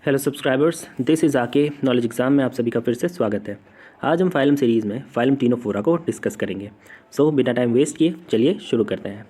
Hello subscribers, this is आके knowledge exam में आप सभी का फिर से स्वागत है। आज हम फाइलम सीरीज़ में फाइलम टिनोफोरा को डिस्कस करेंगे। सो बिना टाइम वेस्ट किए चलिए शुरू करते हैं।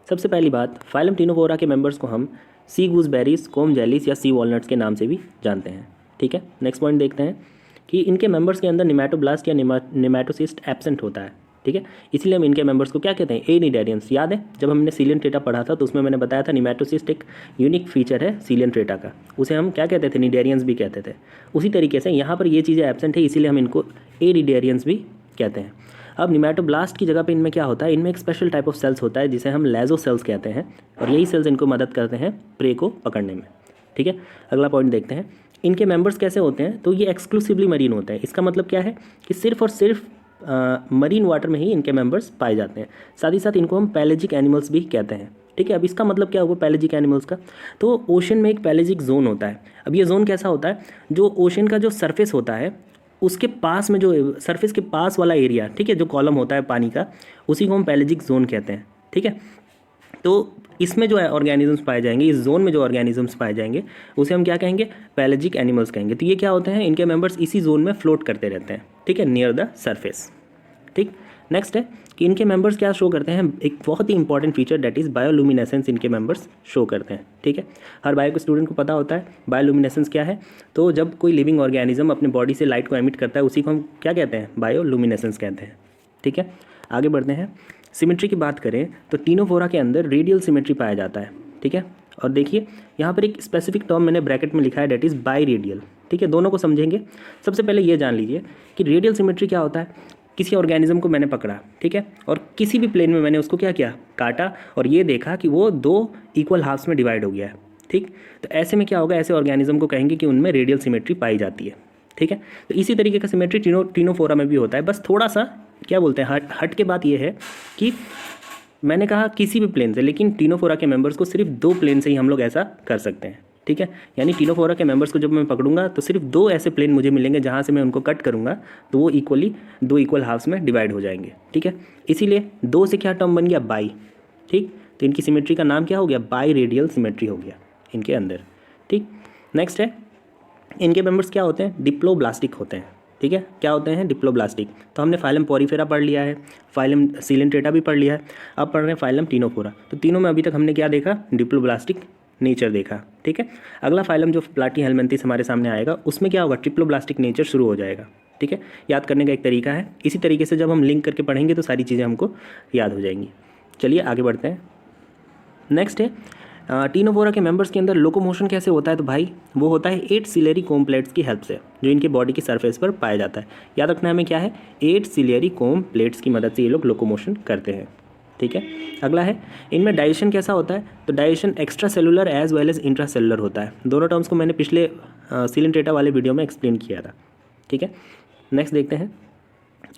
सबसे पहली बात, फाइलम टिनोफोरा के मेंबर्स को हम सी गूसबेरीज, कोम जेलीस या सी वॉलनट्स के नाम से भी जानते हैं। ठीक है, नेक्स्ट पॉइंट देखते हैं कि इनके मेंबर्स के अंदर निमैटोब्लास्ट या निमैटोसिस्ट एब्सेंट होता है। ठीक है, इसीलिए हम इनके मेंबर्स को क्या कहते हैं, एनिडेरियंस। याद है जब हमने सीलियन ट्रेटा पढ़ा था तो उसमें मैंने बताया था निमैटोसिस्ट एक यूनिक फीचर है सीलियन ट्रेटा का, उसे हम क्या कहते थे, निडेरियंस भी कहते थे। उसी तरीके से यहाँ पर ये चीज़ें एब्सेंट है, इसीलिए हम इनको एनिडेरियंस भी कहते हैं। अब निमैटोब्लास्ट की जगह पे इनमें क्या होता है, इनमें एक स्पेशल टाइप ऑफ सेल्स होता है जिसे हम लेजो सेल्स कहते हैं, और यही सेल्स इनको मदद करते हैं प्रे को पकड़ने में। ठीक है, अगला पॉइंट देखते हैं, इनके मेंबर्स कैसे होते हैं। तो ये एक्सक्लूसिवली मरीन होते हैं। इसका मतलब क्या है कि सिर्फ और सिर्फ मरीन वाटर में ही इनके मेंबर्स पाए जाते हैं। साथ ही साथ इनको हम पैलेजिक एनिमल्स भी कहते हैं। ठीक है, अब इसका मतलब क्या हुआ पैलेजिक एनिमल्स का, तो ओशन में एक पैलेजिक जोन होता है। अब ये जोन कैसा होता है, जो ओशन का जो सरफेस होता है उसके पास में, जो सरफेस के पास वाला एरिया, ठीक है, जो कॉलम होता है पानी का, उसी को हम पैलेजिक जोन कहते हैं। ठीक है, तो इसमें जो है ऑर्गेनिजम्स पाए जाएंगे, इस जोन में जो ऑर्गेनिजम्स पाए जाएंगे उसे हम क्या कहेंगे, पैलेजिक एनिमल्स कहेंगे। तो ये क्या होते हैं, इनके मेंबर्स इसी जोन में फ्लोट करते रहते हैं। ठीक है, नियर द सरफेस। ठीक, नेक्स्ट है कि इनके मेंबर्स क्या शो करते हैं, एक बहुत ही important feature that is bioluminescence इनके मेंबर्स शो करते हैं। ठीक है, हर बायो के स्टूडेंट को पता होता है बायोलुमिनेसेंस क्या है। तो जब कोई लिविंग ऑर्गेनिज्म अपने बॉडी से लाइट को एमिट करता है उसी को हम क्या कहते हैं, बायोलुमिनेसेंस कहते हैं। ठीक है, आगे बढ़ते हैं। सिमेट्री की बात करें तो टिनोफोरा के अंदर रेडियल सिमेट्री पाया जाता है। ठीक है, और देखिए यहाँ पर एक स्पेसिफिक टर्म मैंने ब्रैकेट में लिखा है, डेट इज़ बाई रेडियल। ठीक है, दोनों को समझेंगे। सबसे पहले ये जान लीजिए कि रेडियल सिमेट्री क्या होता है। किसी ऑर्गेनिज्म को मैंने पकड़ा, ठीक है, और किसी भी प्लेन में मैंने उसको क्या किया, काटा, और ये देखा कि वो दो इक्वल हाफ्स में डिवाइड हो गया है। ठीक, तो ऐसे में क्या होगा, ऐसे ऑर्गेनिज्म को कहेंगे कि उनमें रेडियल सिमेट्री पाई जाती है। ठीक है, तो इसी तरीके का सिमेट्री टिनोफोरा में भी होता है। बस थोड़ा सा क्या बोलते हैं, हट के बात यह है कि मैंने कहा किसी भी प्लेन से, लेकिन टिनोफोरा के मेंबर्स को सिर्फ दो प्लेन से ही हम लोग ऐसा कर सकते हैं। ठीक है, यानी टिनोफोरा के मेंबर्स को जब मैं पकड़ूंगा तो सिर्फ दो ऐसे प्लेन मुझे मिलेंगे जहाँ से मैं उनको कट करूंगा तो वो इक्वली दो इक्वल हाफ्स में डिवाइड हो जाएंगे। ठीक है, इसीलिए दो से क्या टर्म बन गया, बाई। ठीक, तो इनकी सिमेट्री का नाम क्या हो गया, बाई रेडियल सिमेट्री हो गया इनके अंदर। ठीक, नेक्स्ट है, इनके मेंबर्स क्या होते हैं, डिप्लोब्लास्टिक होते हैं। ठीक है, क्या होते हैं, डिप्लोब्लास्टिक। तो हमने फाइलम पॉरीफेरा पढ़ लिया है, फाइलम सीलियन ट्रेटा भी पढ़ लिया है, अब पढ़ रहे हैं फाइलम टिनोफोरा। तो तीनों में अभी तक हमने क्या देखा, डिप्लोब्लास्टिक नेचर देखा। ठीक है, अगला फाइलम जो प्लाटीहेल्मिन्थेस हमारे सामने आएगा उसमें क्या होगा, ट्रिप्लोब्लास्टिक नेचर शुरू हो जाएगा। ठीक है, याद करने का एक तरीका है। इसी तरीके से जब हम लिंक करके पढ़ेंगे तो सारी चीज़ें हमको याद हो जाएंगी। चलिए आगे बढ़ते हैं। नेक्स्ट है, टिनोफोरा के मेंबर्स के अंदर लोकोमोशन कैसे होता है, तो भाई वो होता है 8 सिलियरी कोम प्लेट्स की हेल्प से, जो इनके बॉडी की सरफेस पर पाया जाता है। याद रखना हमें क्या है, 8 सिलियरी कोम प्लेट्स की मदद से ये लोग लोकोमोशन करते हैं। ठीक है, अगला है, इनमें डाइजेशन कैसा होता है, तो digestion extra cellular as well as intra cellular होता है। दोनों टर्म्स को मैंने पिछले सीलियन ट्रेटा वाले वीडियो में एक्सप्लेन किया था। ठीक है, नेक्स्ट देखते हैं,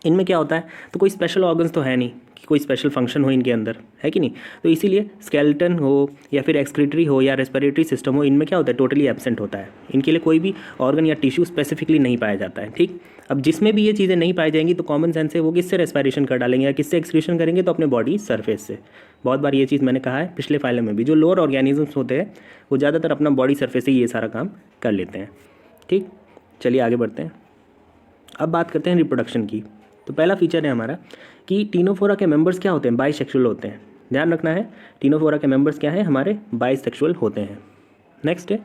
इनमें क्या होता है, तो कोई स्पेशल ऑर्गन्स तो है नहीं कि कोई स्पेशल फंक्शन हो इनके अंदर, है कि नहीं। तो इसीलिए स्केलेटन हो या फिर एक्सक्रीटरी हो या रेस्पिरेटरी सिस्टम हो, इनमें क्या होता है, टोटली एब्सेंट होता है। इनके लिए कोई भी ऑर्गन या टिश्यू स्पेसिफिकली नहीं पाया जाता है। ठीक, अब जिसमें भी ये चीज़ें नहीं पाई जाएंगी तो कॉमन सेंस है वो किससे रेस्पिरेशन कर डालेंगे या किससे एक्सक्रीशन करेंगे, तो अपने बॉडी सरफेस से। बहुत बार ये चीज़ मैंने कहा है पिछले फाइलम में भी, जो लोअर ऑर्गेनिजम्स होते हैं वो ज़्यादातर अपना बॉडी सरफेस से ये सारा काम कर लेते हैं। ठीक, चलिए आगे बढ़ते हैं। अब बात करते हैं रिप्रोडक्शन की। तो पहला फीचर है हमारा कि टिनोफोरा के मेंबर्स क्या होते हैं, बाइसेक्सुअल होते हैं। ध्यान रखना है, टिनोफोरा के मेंबर्स क्या हैं, हमारे बाइसेक्सुअल होते हैं। नेक्स्ट है,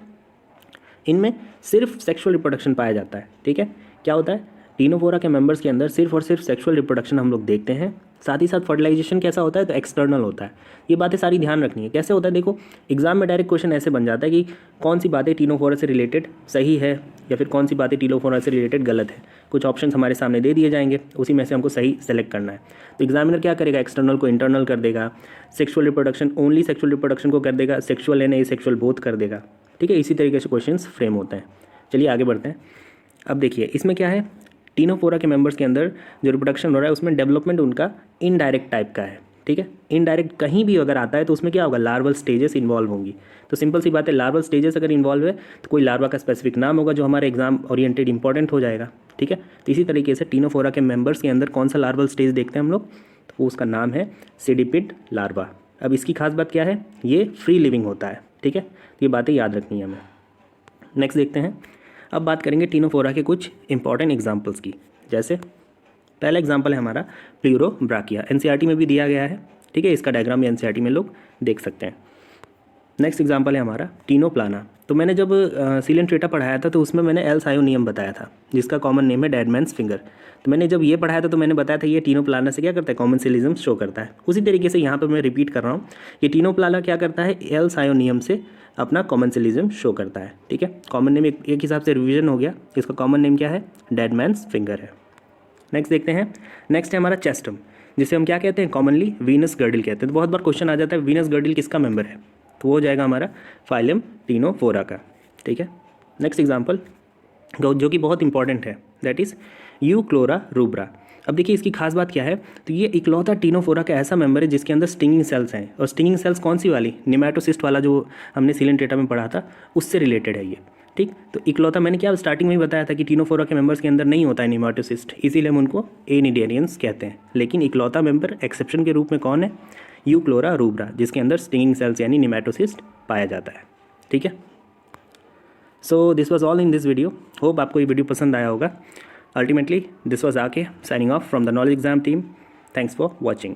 इनमें सिर्फ सेक्सुअल रिप्रोडक्शन पाया जाता है। ठीक है, क्या होता है, टिनोफोरा के मेंबर्स के अंदर सिर्फ और सिर्फ सेक्सुअल रिप्रोडक्शन हम लोग देखते हैं। साथ ही साथ फर्टिलाइजेशन कैसा होता है, तो एक्सटर्नल होता है। ये बातें सारी ध्यान रखनी है। कैसे होता है, देखो एग्जाम में डायरेक्ट क्वेश्चन ऐसे बन जाता है कि कौन सी बातें टिनोफोरा से रिलेटेड सही है या फिर कौन सी बातें टिनोफोरा से रिलेटेड गलत है। कुछ ऑप्शंस हमारे सामने दे दिए जाएंगे, उसी में से हमको सही सेलेक्ट करना है। तो एग्जामिनर क्या करेगा, एक्सटर्नल को इंटरनल कर देगा, sexual reproduction only sexual reproduction को कर देगा, सेक्सुअल एंड एसेक्सुअल बोथ कर देगा। ठीक है, इसी तरीके से क्वेश्चन फ्रेम होते हैं। चलिए आगे बढ़ते हैं। अब देखिए इसमें क्या है, टिनोफोरा के मेंबर्स के अंदर जो रिप्रोडक्शन हो रहा है उसमें डेवलपमेंट उनका इनडायरेक्ट टाइप का है। ठीक है, इनडायरेक्ट कहीं भी अगर आता है तो उसमें क्या होगा, लार्वल स्टेजेस इन्वॉल्व होंगी। तो सिंपल सी बात है, लार्वल स्टेजेस अगर इन्वॉल्व है तो कोई लार्वा का स्पेसिफिक नाम होगा जो हमारे एग्जाम ओरिएंटेड इंपॉर्टेंट हो जाएगा। ठीक है, तो इसी तरीके से टिनोफोरा के मेंबर्स के अंदर कौन सा लार्वल स्टेज देखते हैं हम लोग, तो उसका नाम है सीडिपिड लार्वा। अब इसकी खास बात क्या है, ये फ्री लिविंग होता है। ठीक है, तो ये बातें याद रखनी है हमें। नेक्स्ट देखते हैं। अब बात करेंगे टीनोफोरा के कुछ इंपॉर्टेंट एग्जाम्पल्स की। जैसे पहला एग्जाम्पल है हमारा प्लूरोब्राकिया, एनसीईआरटी में भी दिया गया है, ठीक है, इसका डायग्राम भी एनसीईआरटी में लोग देख सकते हैं। नेक्स्ट एग्जाम्पल है हमारा टीनोप्लाना। तो मैंने जब सीलेंट्रेटा पढ़ाया था तो उसमें मैंने एल सायोनियम बताया था, जिसका कॉमन नेम है डेडमैन्स फिंगर। तो मैंने जब ये पढ़ाया था तो मैंने बताया था ये टीनोप्लाना से क्या करता है, कॉमेंसिलिज्म शो करता है। उसी तरीके से यहाँ पर मैं रिपीट कर रहा हूँ, ये टीनोप्लाना क्या करता है, एल सायोनियम से अपना कॉमेंसिलिज्म शो करता है, ठीक है। कॉमन नेम एक हिसाब से रिविजन हो गया, इसका कॉमन नेम क्या है, डेडमैन्स फिंगर है। नेक्स्ट देखते हैं। नेक्स्ट है हमारा चेस्टम, जिसे हम क्या कहते हैं, कॉमनली वीनस गर्डिल कहते हैं। तो बहुत बार क्वेश्चन आ जाता है वीनस गर्डिल किसका मेंबर है, तो वो हो जाएगा हमारा फाइलम टीनोफोरा का, ठीक है। नेक्स्ट एग्जाम्पल जो कि बहुत इंपॉर्टेंट है, दैट इज़ यूक्लोरा रूब्रा। अब देखिए इसकी खास बात क्या है, तो ये इकलौता टीनोफोरा का ऐसा मेंबर है जिसके अंदर स्टिंगिंग सेल्स हैं। और स्टिंगिंग सेल्स कौन सी वाली, निमेटोसिस्ट वाला जो हमने सीलेंट्रेटा में पढ़ा था उससे रिलेटेड है ये, ठीक। तो इकलौता, मैंने क्या स्टार्टिंग में ही बताया था कि टीनोफोरा के मेंबर्स के अंदर नहीं होता है निमेटोसिस्ट, इसीलिए हम उनको एनिडेरियंस कहते हैं। लेकिन इकलौता मेंबर एक्सेप्शन के रूप में कौन है, यूक्लोरा रूब्रा, जिसके अंदर स्टिंगिंग सेल्स यानी निमेटोसिस्ट पाया जाता है, ठीक है। So this was all in this video. Hope आपको ये वीडियो पसंद आया होगा। अल्टीमेटली दिस वॉज आके signing off from the knowledge exam team. Thanks for watching.